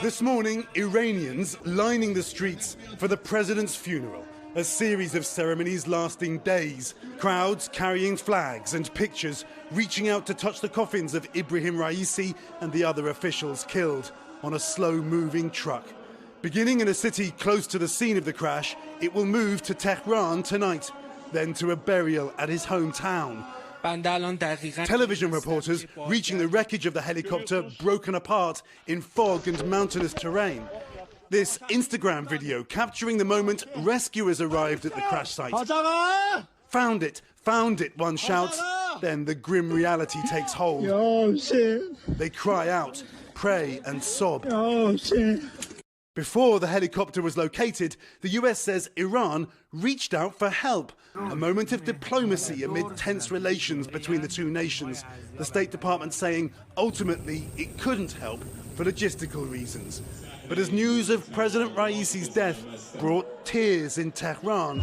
This morning, Iranians lining the streets for the president's funeral. A series of ceremonies lasting days. Crowds carrying flags and pictures, reaching out to touch the coffins of Ibrahim Raisi and the other officials killed on a slow-moving truck. Beginning in a city close to the scene of the crash, it will move to Tehran tonight, then to a burial at his hometown. Television reporters reaching the wreckage of the helicopter broken apart in fog and mountainous terrain. This Instagram video capturing the moment rescuers arrived at the crash site. Found it, one shouts. Then the grim reality takes hold. They cry out, pray and sob. Before the helicopter was located, the US says Iran reached out for help. A moment of diplomacy amid tense relations between the two nations. The State Department saying ultimately it couldn't help for logistical reasons. But as news of President Raisi's death brought tears in Tehran,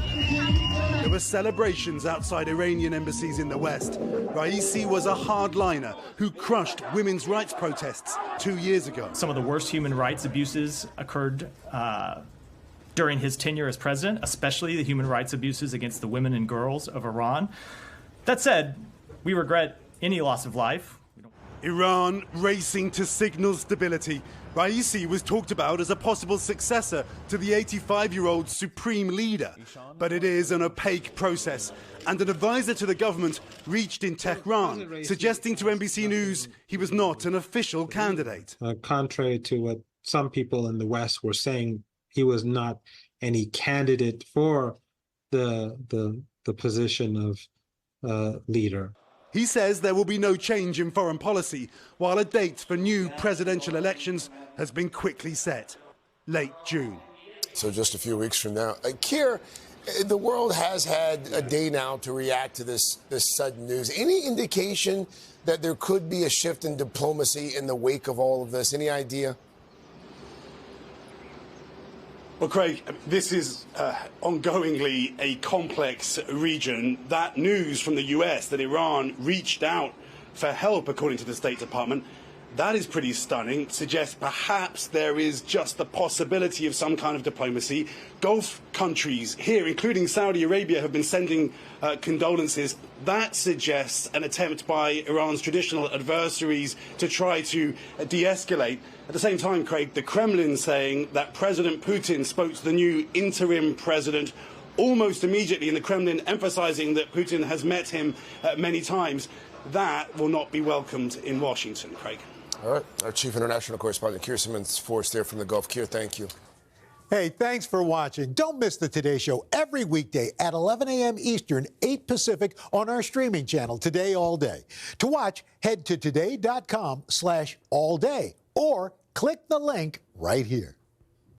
there were celebrations outside Iranian embassies in the West. Raisi was a hardliner who crushed women's rights protests 2 years ago. Some of the worst human rights abuses occurred during his tenure as president, especially the human rights abuses against the women and girls of Iran. That said, we regret any loss of life. Iran racing to signal stability. Raisi was talked about as a possible successor to the 85-year-old supreme leader. But it is an opaque process. And an advisor to the government reached in Tehran, suggesting to NBC News he was not an official candidate. Contrary to what some people in the West were saying, he was not any candidate for the position of leader. He says there will be no change in foreign policy, while a date for new presidential elections has been quickly set, late June. So just a few weeks from now. Keir, the world has had a day now to react to this sudden news. Any indication that there could be a shift in diplomacy in the wake of all of this? Any idea? Well, Craig, this is ongoingly a complex region. That news from the US that Iran reached out for help, according to the State Department, that is pretty stunning. Suggests perhaps there is just the possibility of some kind of diplomacy. Gulf countries here, including Saudi Arabia, have been sending condolences. That suggests an attempt by Iran's traditional adversaries to try to de-escalate. At the same time, Craig, the Kremlin saying that President Putin spoke to the new interim president almost immediately in the Kremlin, emphasizing that Putin has met him many times. That will not be welcomed in Washington, Craig. All right. Our chief international correspondent, Keir Simmons-Forrest, there from the Gulf. Keir, thank you. Hey, thanks for watching. Don't miss the Today Show every weekday at 11 a.m. Eastern, 8 Pacific on our streaming channel, Today All Day. To watch, head to today.com/allday or click the link right here.